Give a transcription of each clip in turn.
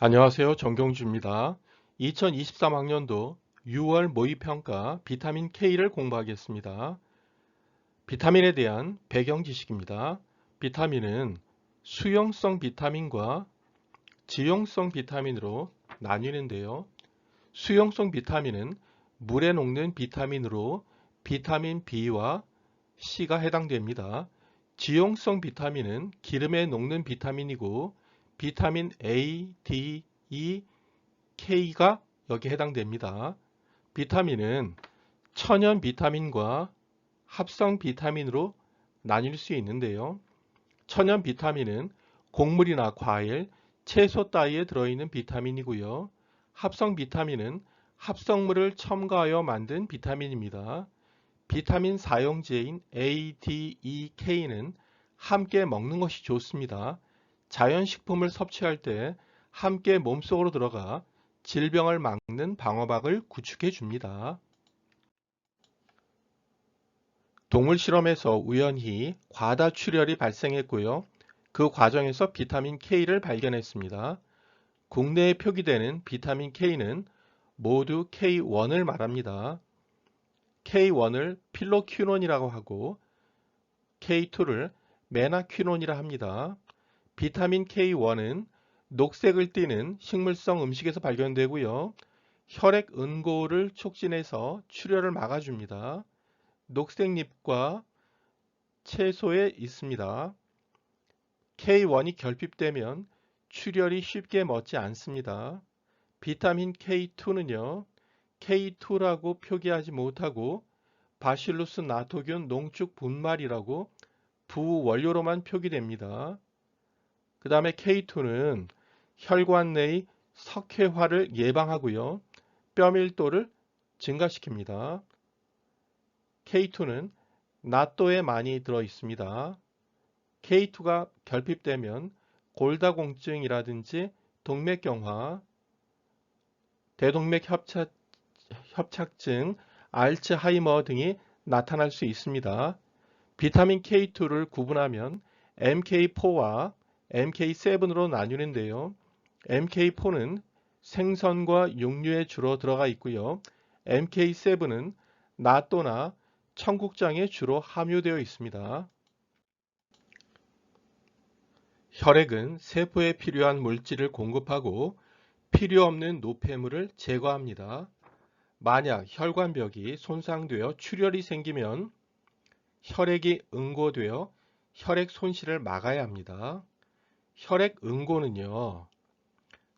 안녕하세요. 정경주입니다. 2023학년도 6월 모의평가 비타민 K를 공부하겠습니다. 비타민에 대한 배경 지식입니다. 비타민은 수용성 비타민과 지용성 비타민으로 나뉘는데요. 수용성 비타민은 물에 녹는 비타민으로 비타민 B와 C가 해당됩니다. 지용성 비타민은 기름에 녹는 비타민이고 비타민 A, D, E, K가 여기에 해당됩니다. 비타민은 천연 비타민과 합성 비타민으로 나뉠 수 있는데요. 천연 비타민은 곡물이나 과일, 채소 따위에 들어있는 비타민이고요. 합성 비타민은 합성물을 첨가하여 만든 비타민입니다. 비타민 사용제인 A, D, E, K는 함께 먹는 것이 좋습니다. 자연식품을 섭취할 때 함께 몸속으로 들어가 질병을 막는 방어막을 구축해 줍니다. 동물 실험에서 우연히 과다 출혈이 발생했고요. 그 과정에서 비타민 K를 발견했습니다. 국내에 표기되는 비타민 K는 모두 K1을 말합니다. K1을 필로퀴논이라고 하고 K2를 메나퀴논이라 합니다. 비타민 K1은 녹색을 띠는 식물성 음식에서 발견되고요. 혈액 응고를 촉진해서 출혈을 막아줍니다. 녹색잎과 채소에 있습니다. K1이 결핍되면 출혈이 쉽게 멎지 않습니다. 비타민 K2는요. K2라고 표기하지 못하고 바실루스 나토균 농축 분말이라고 부원료로만 표기됩니다. 그 다음에 K2는 혈관 내의 석회화를 예방하고요. 뼈 밀도를 증가시킵니다. K2는 나또에 많이 들어 있습니다. K2가 결핍되면 골다공증이라든지 동맥경화, 대동맥 협착증, 알츠하이머 등이 나타날 수 있습니다. 비타민 K2를 구분하면 MK4와 MK7으로 나뉘는데요. MK4는 생선과 육류에 주로 들어가 있고요. MK7은 나또나 청국장에 주로 함유되어 있습니다. 혈액은 세포에 필요한 물질을 공급하고 필요 없는 노폐물을 제거합니다. 만약 혈관벽이 손상되어 출혈이 생기면 혈액이 응고되어 혈액 손실을 막아야 합니다. 혈액 응고는요.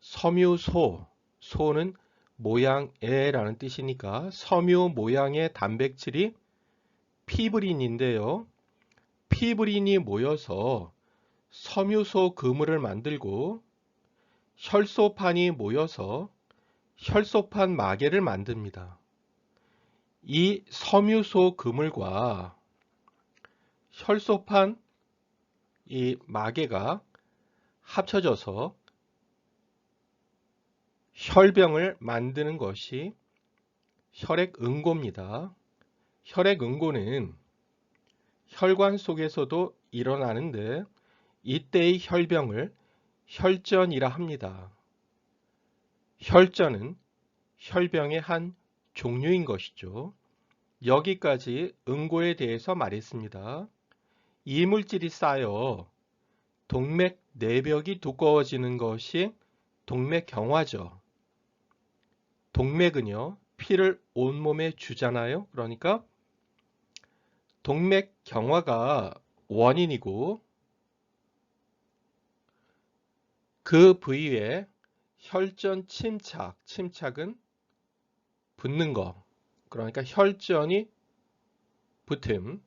섬유소, 소는 모양에라는 뜻이니까 섬유 모양의 단백질이 피브린인데요. 피브린이 모여서 섬유소 그물을 만들고 혈소판이 모여서 혈소판 마개를 만듭니다. 이 섬유소 그물과 혈소판 이 마개가 합쳐져서 혈병을 만드는 것이 혈액응고입니다. 혈액응고는 혈관 속에서도 일어나는데 이때의 혈병을 혈전이라 합니다. 혈전은 혈병의 한 종류인 것이죠. 여기까지 응고에 대해서 말했습니다. 이물질이 쌓여 동맥 내벽이 두꺼워지는 것이 동맥경화죠. 동맥은요, 피를 온몸에 주잖아요. 그러니까 동맥경화가 원인이고 그 부위에 혈전 침착은 붙는 거. 그러니까 혈전이 붙음.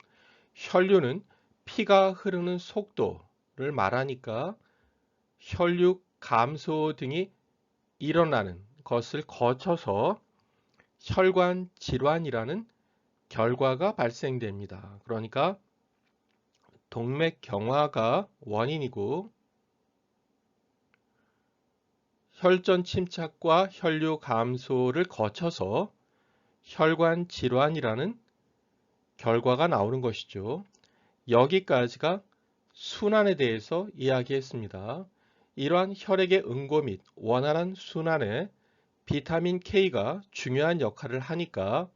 혈류는 피가 흐르는 속도를 말하니까 혈류 감소 등이 일어나는 것을 거쳐서 혈관 질환이라는 결과가 발생됩니다. 그러니까 동맥경화가 원인이고 혈전 침착과 혈류 감소를 거쳐서 혈관 질환이라는 결과가 나오는 것이죠. 여기까지가 순환에 대해서 이야기했습니다. 이러한 혈액의 응고 및 원활한 순환에 비타민 K가 중요한 역할을 하니까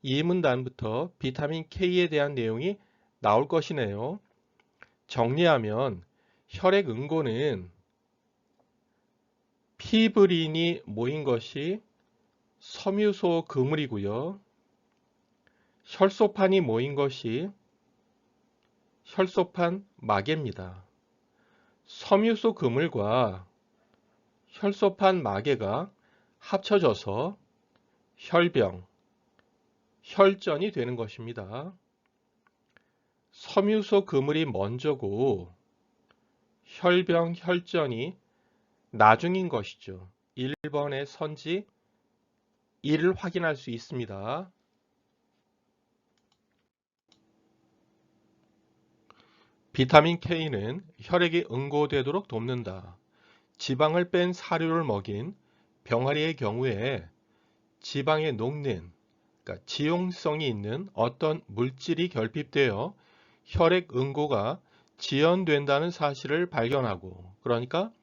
이 문단부터 비타민 K에 대한 내용이 나올 것이네요. 정리하면 혈액 응고는 피브린이 모인 것이 섬유소 그물이고요. 혈소판이 모인 것이 혈소판 마개입니다. 섬유소 그물과 혈소판 마개가 합쳐져서 혈병, 혈전이 되는 것입니다. 섬유소 그물이 먼저고 혈병, 혈전이 나중인 것이죠. 1번의 선지 1을 확인할 수 있습니다. 비타민 K는 혈액이 응고되도록 돕는다. 지방을 뺀 사료를 먹인 병아리의 경우에 지방에 녹는, 그러니까 지용성이 있는 어떤 물질이 결핍되어 혈액 응고가 지연된다는 사실을 발견하고, 그러니까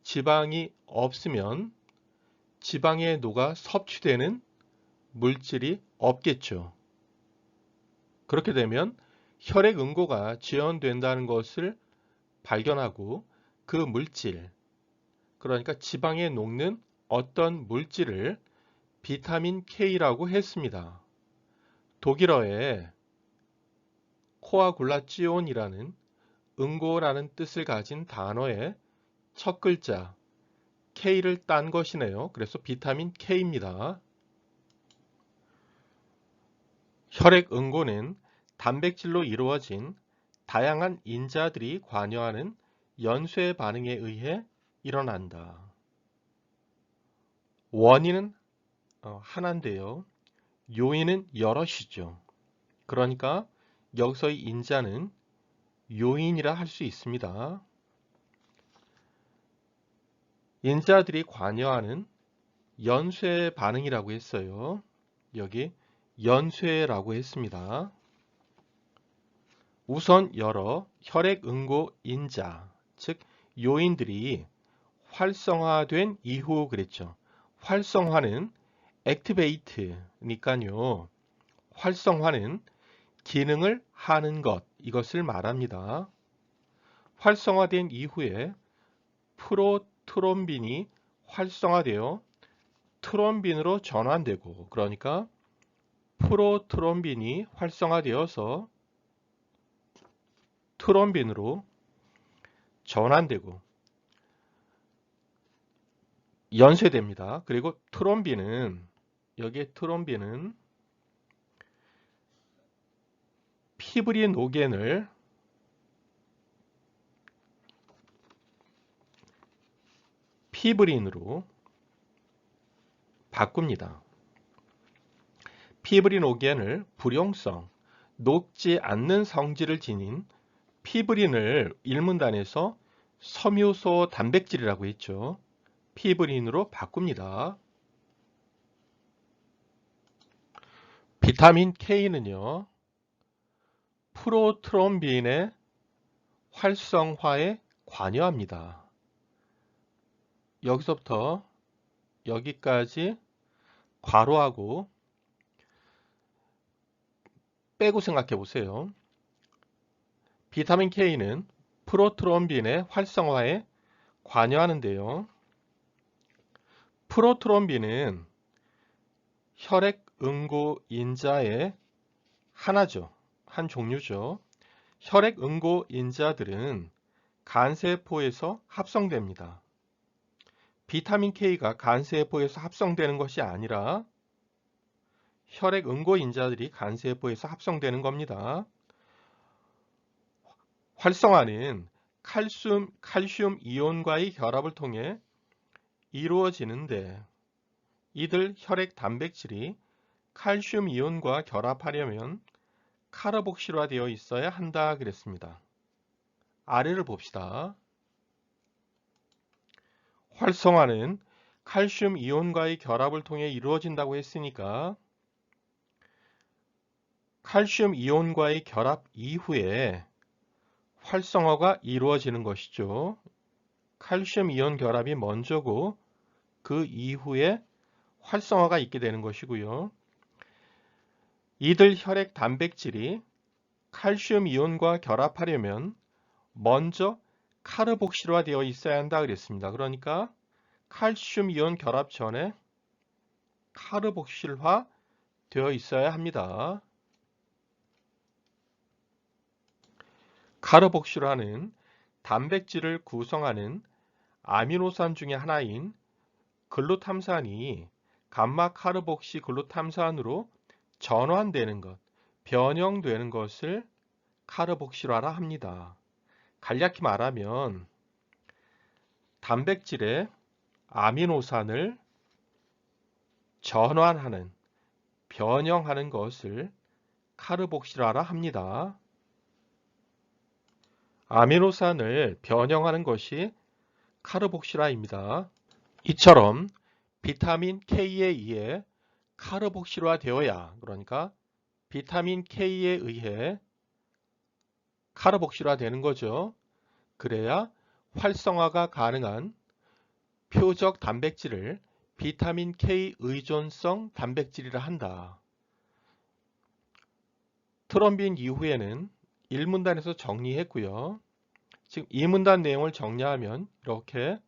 지방이 없으면 지방에 녹아 섭취되는 물질이 없겠죠. 그렇게 되면 혈액 응고가 지연된다는 것을 발견하고 그 물질, 그러니까 지방에 녹는 어떤 물질을 비타민 K라고 했습니다. 독일어에 코아굴라치온이라는 응고라는 뜻을 가진 단어의 첫 글자 K를 딴 것이네요. 그래서 비타민 K입니다. 혈액 응고는 단백질로 이루어진 다양한 인자들이 관여하는 연쇄 반응에 의해 일어난다. 원인은 하나인데요. 요인은 여럿이죠. 그러니까 여기서의 인자는 요인이라 할 수 있습니다. 인자들이 관여하는 연쇄 반응이라고 했어요. 여기 연쇄라고 했습니다. 우선 여러 혈액 응고 인자, 즉 요인들이 활성화된 이후 그랬죠. 활성화는 액티베이트니까요. 활성화는 기능을 하는 것, 이것을 말합니다. 활성화된 이후에 프로트롬빈이 활성화되어 트롬빈으로 전환되고, 그러니까 프로트롬빈이 활성화되어서 트롬빈으로 전환되고 연쇄됩니다. 그리고 트롬빈은, 여기에 트롬빈은 피브리노겐을 피브린으로 바꿉니다. 피브리노겐을 불용성, 녹지 않는 성질을 지닌 피브린을 일문단에서 섬유소 단백질이라고 했죠. 피브린으로 바꿉니다. 비타민 K는요, 프로트롬빈의 활성화에 관여합니다. 여기서부터 여기까지 괄호하고 빼고 생각해 보세요. 비타민 K는 프로트롬빈의 활성화에 관여하는데요. 프로트롬빈은 혈액 응고 인자의 하나죠. 한 종류죠. 혈액 응고 인자들은 간세포에서 합성됩니다. 비타민 K가 간세포에서 합성되는 것이 아니라 혈액 응고 인자들이 간세포에서 합성되는 겁니다. 활성화는 칼슘 이온과의 결합을 통해 이루어지는데, 이들 혈액 단백질이 칼슘 이온과 결합하려면 카르복실화되어 있어야 한다 그랬습니다. 아래를 봅시다. 활성화는 칼슘 이온과의 결합을 통해 이루어진다고 했으니까 칼슘 이온과의 결합 이후에 활성화가 이루어지는 것이죠. 칼슘 이온 결합이 먼저고 그 이후에 활성화가 있게 되는 것이고요. 이들 혈액 단백질이 칼슘 이온과 결합하려면 먼저 카르복실화되어 있어야 한다 그랬습니다. 그러니까 칼슘 이온 결합 전에 카르복실화 되어 있어야 합니다. 카르복실화는 단백질을 구성하는 아미노산 중의 하나인 글루탐산이 감마 카르복시 글루탐산으로 전환되는 것, 변형되는 것을 카르복실화라 합니다. 간략히 말하면 단백질의 아미노산을 전환하는, 변형하는 것을 카르복실화라 합니다. 아미노산을 변형하는 것이 카르복실화입니다. 이처럼 비타민 K에 의해 카르복실화되어야, 그러니까 비타민 K에 의해 카르복실화되는 거죠. 그래야 활성화가 가능한 표적 단백질을 비타민 K 의존성 단백질이라 한다. 트럼빈 이후에는 1문단에서 정리했고요. 지금 2문단 내용을 정리하면 이렇게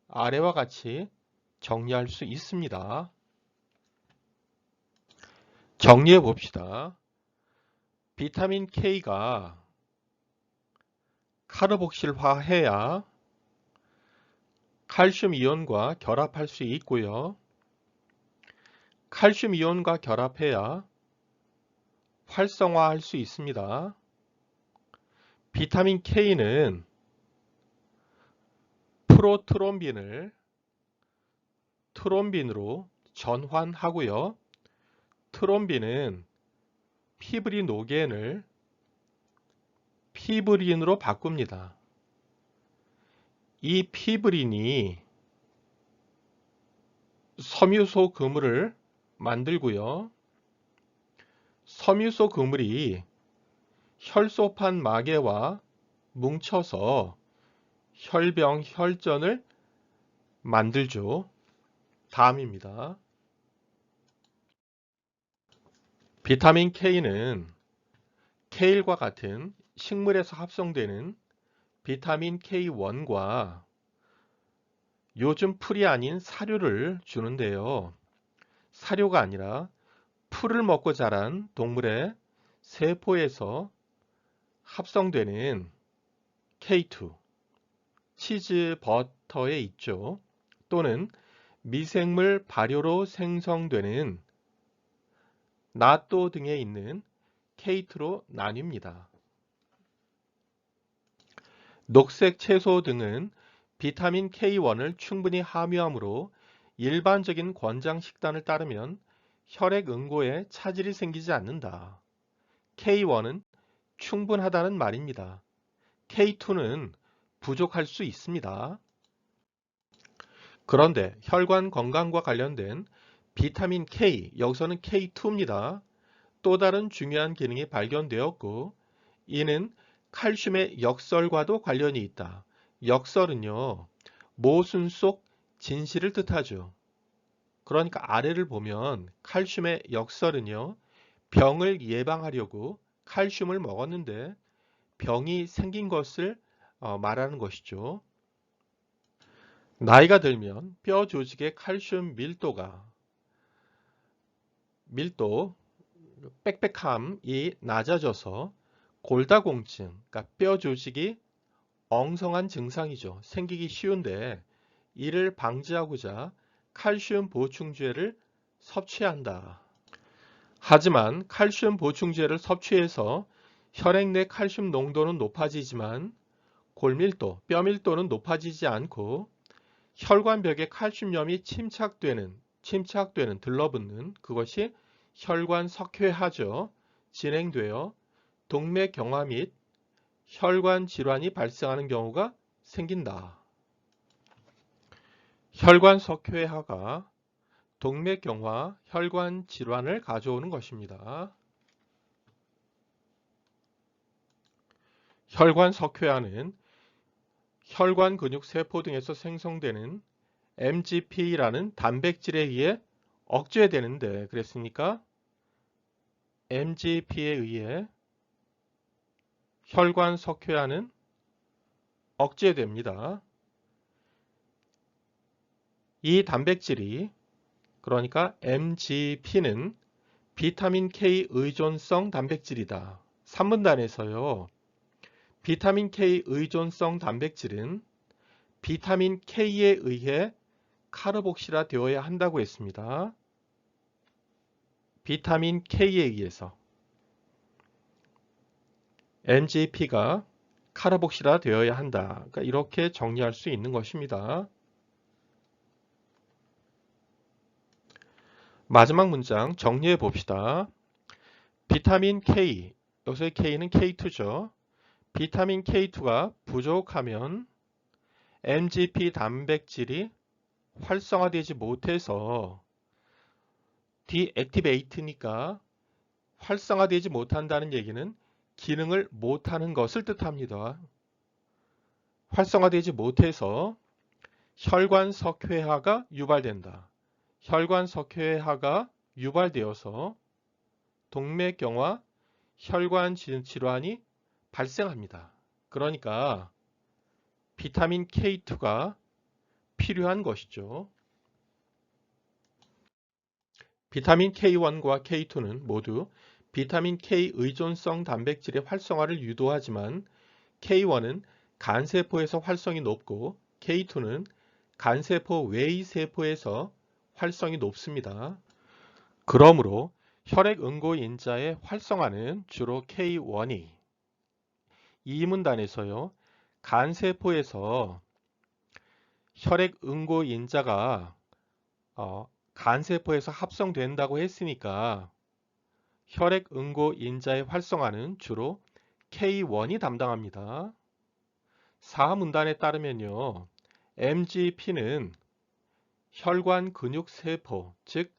아래와 같이 정리할 수 있습니다. 정리해 봅시다. 비타민 K가 카르복실화해야 칼슘 이온과 결합할 수 있고요. 칼슘 이온과 결합해야 활성화할 수 있습니다. 비타민 K는 프로트롬빈을 트롬빈으로 전환하고요. 트롬빈은 피브리노겐을 피브린으로 바꿉니다. 이 피브린이 섬유소 그물을 만들고요. 섬유소 그물이 혈소판 마개와 뭉쳐서 혈병, 혈전을 만들죠. 다음입니다. 비타민 K는 케일과 같은 식물에서 합성되는 비타민 K1과 요즘 풀이 아닌 사료를 주는데요. 사료가 아니라 풀을 먹고 자란 동물의 세포에서 합성되는 K2, 치즈 버터에 있죠. 또는 미생물 발효로 생성되는 나또 등에 있는 K2로 나뉩니다. 녹색 채소 등은 비타민 K1을 충분히 함유하므로 일반적인 권장 식단을 따르면 혈액 응고에 차질이 생기지 않는다. K1은 충분하다는 말입니다. K2는 부족할 수 있습니다. 그런데 혈관 건강과 관련된 비타민 K, 여기서는 K2입니다. 또 다른 중요한 기능이 발견되었고 이는 칼슘의 역설과도 관련이 있다. 역설은요, 모순 속 진실을 뜻하죠. 그러니까 아래를 보면 칼슘의 역설은요, 병을 예방하려고 칼슘을 먹었는데 병이 생긴 것을 말하는 것이죠. 나이가 들면 뼈 조직의 칼슘 밀도, 빽빽함이 낮아져서 골다공증, 그러니까 뼈 조직이 엉성한 증상이죠. 생기기 쉬운데 이를 방지하고자 칼슘 보충제를 섭취한다. 하지만 칼슘 보충제를 섭취해서 혈액 내 칼슘 농도는 높아지지만 골밀도, 뼈밀도는 높아지지 않고 혈관벽에 칼슘염이 침착되는, 들러붙는 그것이 혈관 석회화죠. 진행되어 동맥경화 및 혈관 질환이 발생하는 경우가 생긴다. 혈관 석회화가 동맥경화, 혈관 질환을 가져오는 것입니다. 혈관 석회화는 혈관 근육 세포 등에서 생성되는 MGP라는 단백질에 의해 억제되는데 그랬으니까 MGP에 의해 혈관 석회화는 억제됩니다. 이 단백질이 그러니까 MGP는 비타민 K 의존성 단백질이다. 3분단에서요. 비타민 K 의존성 단백질은 비타민 K에 의해 카르복실화 되어야 한다고 했습니다. 비타민 K에 의해서 MGP가 카르복실화 되어야 한다. 그러니까 이렇게 정리할 수 있는 것입니다. 마지막 문장 정리해 봅시다. 비타민 K, 여기서의 K는 K2죠. 비타민 K2가 부족하면 MGP 단백질이 활성화되지 못해서 디액티베이트니까 활성화되지 못한다는 얘기는 기능을 못하는 것을 뜻합니다. 활성화되지 못해서 혈관 석회화가 유발된다. 혈관 석회화가 유발되어서 동맥경화, 혈관 질환이 발생합니다. 그러니까 비타민 K2가 필요한 것이죠. 비타민 K1과 K2는 모두 비타민 K 의존성 단백질의 활성화를 유도하지만 K1은 간세포에서 활성이 높고 K2는 간세포 외의 세포에서 활성이 높습니다. 그러므로 혈액응고인자의 활성화는 주로 K1이 이 문단에서요. 간세포에서 혈액응고인자가 간세포에서 합성된다고 했으니까 혈액응고인자의 활성화는 주로 K1이 담당합니다. 4문단에 따르면요. MGP는 혈관 근육세포, 즉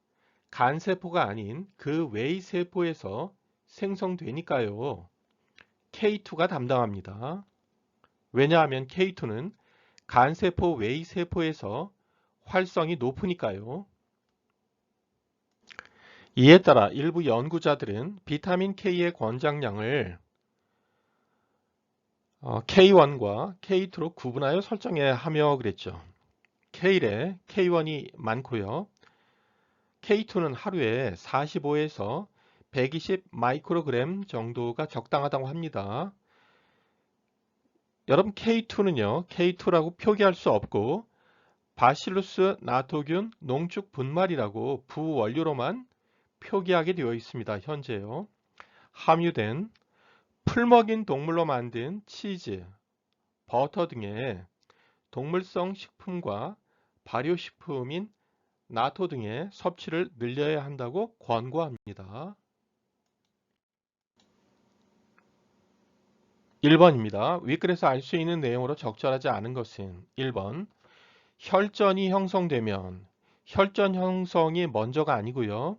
간세포가 아닌 그 외의 세포에서 생성되니까요. K2가 담당합니다. 왜냐하면 K2는 간세포 외의 세포에서 활성이 높으니까요. 이에 따라 일부 연구자들은 비타민 K의 권장량을 K1과 K2로 구분하여 설정해야 하며 그랬죠. K에 K1이 많고요. K2는 하루에 45에서 120 마이크로그램 정도가 적당하다고 합니다. 여러분 K2는요. K2라고 표기할 수 없고 바실루스 나토균 농축 분말이라고 부원료로만 표기하게 되어 있습니다. 현재요. 함유된 풀먹인 동물로 만든 치즈, 버터 등의 동물성 식품과 발효식품인 나토 등의 섭취를 늘려야 한다고 권고합니다. 1번입니다. 윗글에서 알 수 있는 내용으로 적절하지 않은 것은 1번 혈전이 형성되면 혈전 형성이 먼저가 아니고요.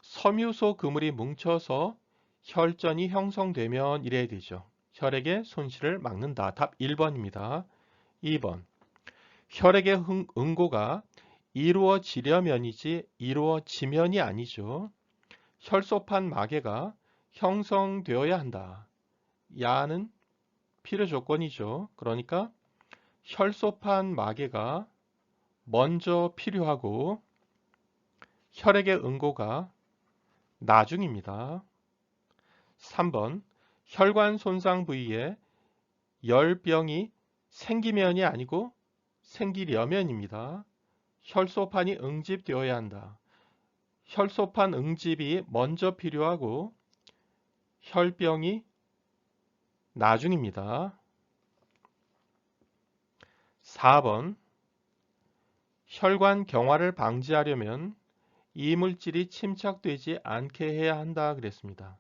섬유소 그물이 뭉쳐서 혈전이 형성되면 이래야 되죠. 혈액의 손실을 막는다. 답 1번입니다. 2번 혈액의 응고가 이루어지려면이지 이루어지면이 아니죠. 혈소판 마개가 형성되어야 한다. 야는 필요 조건이죠. 그러니까 혈소판 마개가 먼저 필요하고 혈액의 응고가 나중입니다. 3번 혈관 손상 부위에 열병이 생기면이 아니고 생기려면입니다. 혈소판이 응집되어야 한다. 혈소판 응집이 먼저 필요하고 혈병이 나중입니다. 4번 혈관 경화를 방지하려면 이물질이 침착되지 않게 해야 한다 그랬습니다.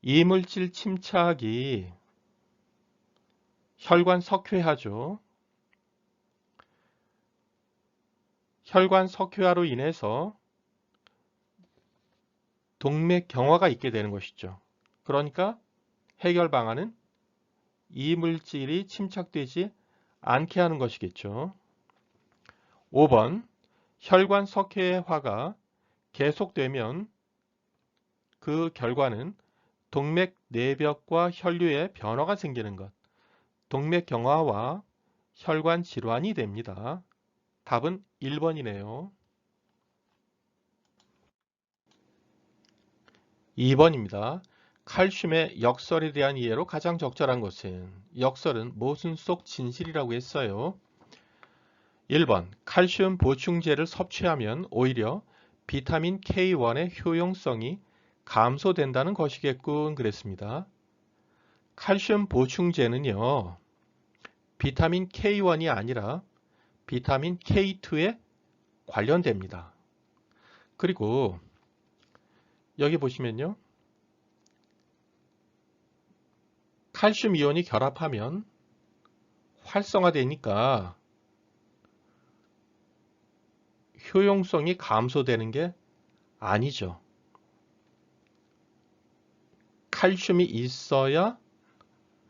이물질 침착이 혈관 석회화죠. 혈관 석회화로 인해서 동맥 경화가 있게 되는 것이죠. 그러니까 해결 방안은 이물질이 침착되지 않게 하는 것이겠죠. 5번 혈관 석회화가 계속되면 그 결과는 동맥 내벽과 혈류에 변화가 생기는 것, 동맥경화와 혈관 질환이 됩니다. 답은 1번이네요. 2번입니다. 칼슘의 역설에 대한 이해로 가장 적절한 것은 역설은 모순 속 진실이라고 했어요. 1번 칼슘 보충제를 섭취하면 오히려 비타민 K1의 효용성이 감소된다는 것이겠군 그랬습니다. 칼슘 보충제는요. 비타민 K1이 아니라 비타민 K2에 관련됩니다. 그리고 여기 보시면요. 칼슘 이온이 결합하면 활성화되니까 효용성이 감소되는 게 아니죠. 칼슘이 있어야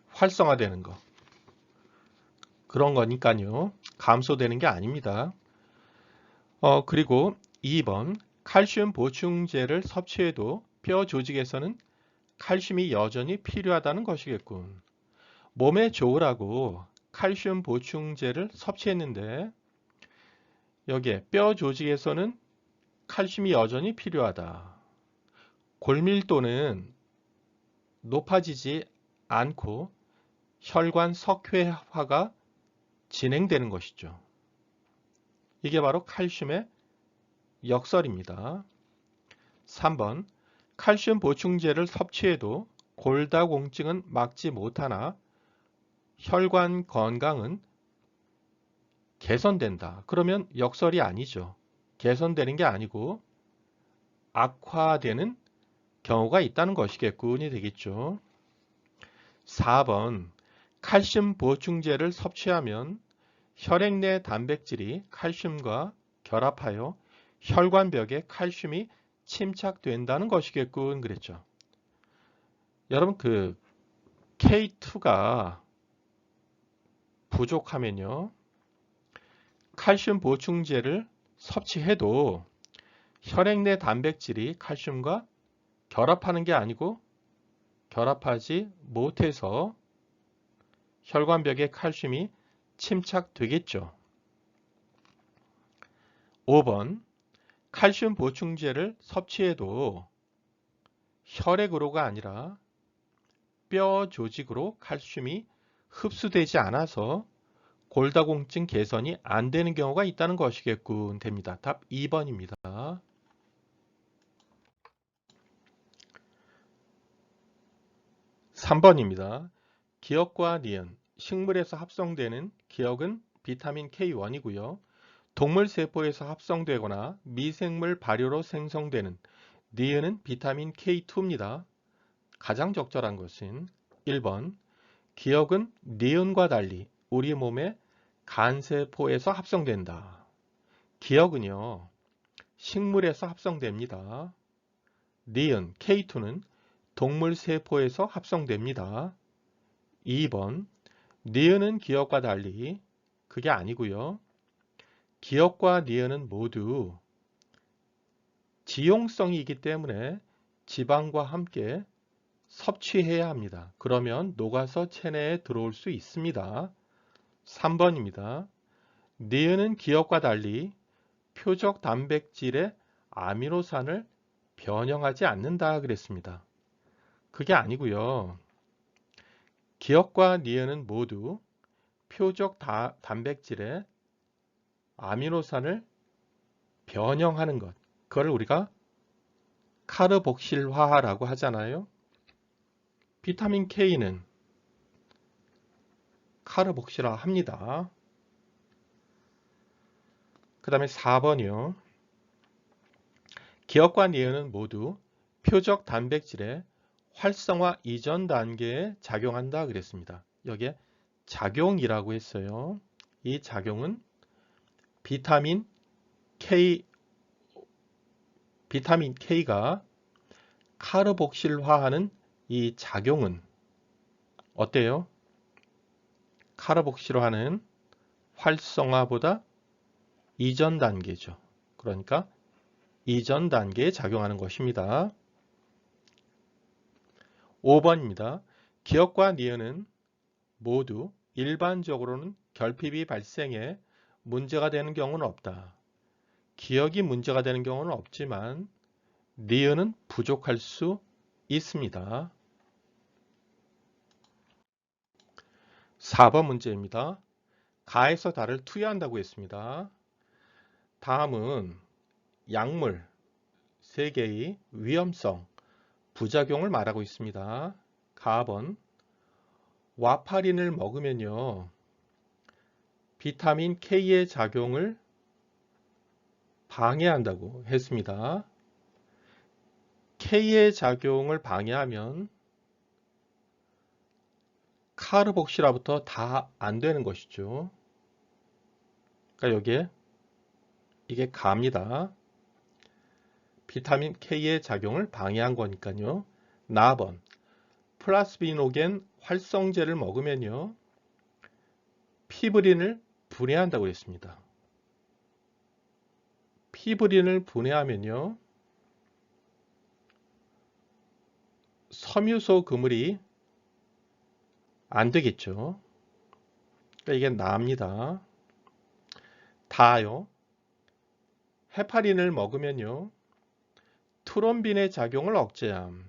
활성화되는 거. 그런 거니까요. 감소되는 게 아닙니다. 그리고 2번 칼슘 보충제를 섭취해도 뼈 조직에서는 칼슘이 여전히 필요하다는 것이겠군. 몸에 좋으라고 칼슘 보충제를 섭취했는데 여기에 뼈 조직에서는 칼슘이 여전히 필요하다. 골밀도는 높아지지 않고 혈관 석회화가 진행되는 것이죠. 이게 바로 칼슘의 역설입니다. 3번 칼슘 보충제를 섭취해도 골다공증은 막지 못하나 혈관 건강은 개선된다. 그러면 역설이 아니죠. 개선되는 게 아니고 악화되는 경우가 있다는 것이겠군이 되겠죠. 4번 칼슘 보충제를 섭취하면 혈액 내 단백질이 칼슘과 결합하여 혈관벽에 칼슘이 침착된다는 것이겠군 그랬죠. 여러분 그 K2가 부족하면요. 칼슘 보충제를 섭취해도 혈액 내 단백질이 칼슘과 결합하는 게 아니고 결합하지 못해서 혈관벽에 칼슘이 침착되겠죠. 5번 칼슘 보충제를 섭취해도 혈액으로가 아니라 뼈 조직으로 칼슘이 흡수되지 않아서 골다공증 개선이 안 되는 경우가 있다는 것이겠군 됩니다. 답 2번입니다. 3번입니다. 기억과 니은, 식물에서 합성되는 기억은 비타민 K1이고요. 동물 세포에서 합성되거나 미생물 발효로 생성되는 니은은 비타민 K2입니다. 가장 적절한 것은 1번 기억은 니은과 달리 우리 몸의 간세포에서 합성된다. 기억은요. 식물에서 합성됩니다. 니은 K2는 동물 세포에서 합성됩니다. 2번 니은은 기억과 달리 그게 아니고요. 기억과 니은은 모두 지용성이기 때문에 지방과 함께 섭취해야 합니다. 그러면 녹아서 체내에 들어올 수 있습니다. 3번입니다. 니은은 기억과 달리 표적 단백질의 아미노산을 변형하지 않는다 그랬습니다. 그게 아니고요. 기억과 니은은 모두 표적 단백질의 아미노산을 변형하는 것. 그걸 우리가 카르복실화라고 하잖아요. 비타민 K는 카르복실화 합니다. 그 다음에 4번이요. 기억과 니은은 모두 표적 단백질의 활성화 이전 단계에 작용한다 그랬습니다. 여기에 작용이라고 했어요. 이 작용은 비타민 K가 카르복실화하는 이 작용은 어때요? 카르복시로 하는 활성화보다 이전 단계죠. 그러니까 이전 단계에 작용하는 것입니다. 5번입니다. 기억과 니은은 모두 일반적으로는 결핍이 발생해 문제가 되는 경우는 없다. 기억이 문제가 되는 경우는 없지만 니은은 부족할 수 있습니다. 4번 문제입니다. 가에서 다를 투여한다고 했습니다. 다음은 약물 3개의 위험성, 부작용을 말하고 있습니다. 가번 와파린을 먹으면요. 비타민 K의 작용을 방해한다고 했습니다. K의 작용을 방해하면 카르복시라부터 다 안 되는 것이죠. 그러니까 여기에 이게 가입니다. 비타민 K의 작용을 방해한 거니까요. 나번 플라스비노겐 활성제를 먹으면요. 피브린을 분해한다고 했습니다. 피브린을 분해하면요. 섬유소 그물이 안 되겠죠. 그러니까 이게 나입니다. 다요. 헤파린을 먹으면요. 트롬빈의 작용을 억제함.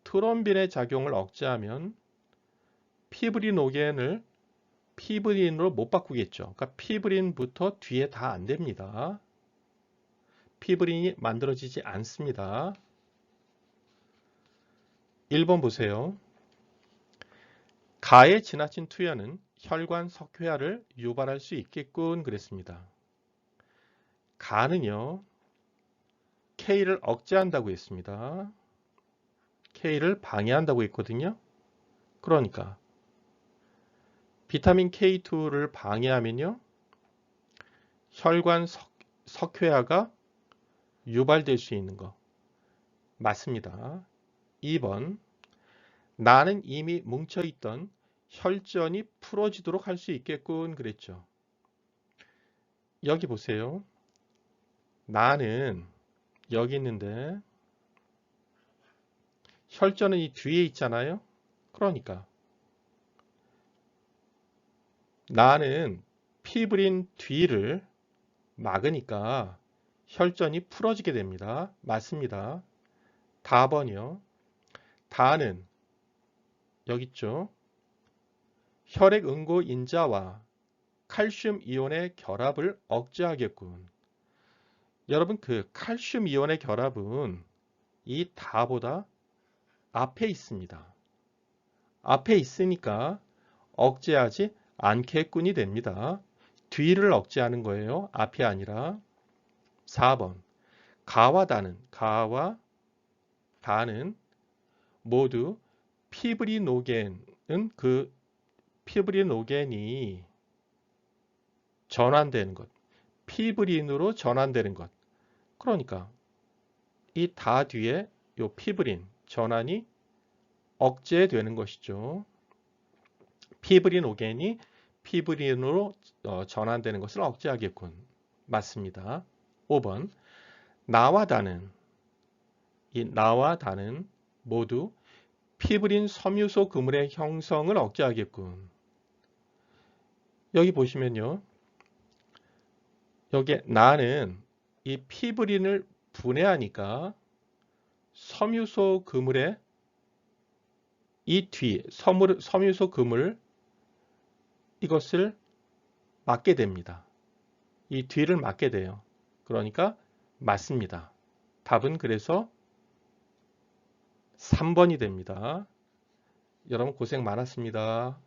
트롬빈의 작용을 억제하면 피브리노겐을 피브린으로 못 바꾸겠죠. 그러니까 피브린부터 뒤에 다 안 됩니다. 피브린이 만들어지지 않습니다. 1번 보세요. 가의 지나친 투여는 혈관 석회화를 유발할 수 있겠군 그랬습니다. 가는요. K를 억제한다고 했습니다. K를 방해한다고 했거든요. 그러니까 비타민 K2를 방해하면요. 혈관 석회화가 유발될 수 있는 거 맞습니다. 2번 나는 이미 뭉쳐있던 혈전이 풀어지도록 할 수 있겠군 그랬죠. 여기 보세요. 나는 여기 있는데 혈전은 이 뒤에 있잖아요. 그러니까 나는 피브린 뒤를 막으니까 혈전이 풀어지게 됩니다. 맞습니다. 다번이요. 다는 여기 있죠. 혈액 응고 인자와 칼슘 이온의 결합을 억제하겠군. 여러분 그 칼슘 이온의 결합은 이 다보다 앞에 있습니다. 앞에 있으니까 억제하지 않겠군이 됩니다. 뒤를 억제하는 거예요. 앞이 아니라. 4번 가와 다는 모두 피브리노겐은 그 피브리노겐이 전환되는 것. 피브린으로 전환되는 것. 그러니까 이 다 뒤에 요 피브린 전환이 억제되는 것이죠. 피브리노겐이 피브린으로 전환되는 것을 억제하겠군. 맞습니다. 5번 나와 다는 이 나와 다는 모두 피브린 섬유소 그물의 형성을 억제하겠군. 여기 보시면요. 여기 나는 이 피브린을 분해하니까 섬유소 그물의 이 뒤 섬유소 그물 이것을 막게 됩니다. 이 뒤를 막게 돼요. 그러니까 맞습니다. 답은 그래서 3번이 됩니다. 여러분 고생 많았습니다.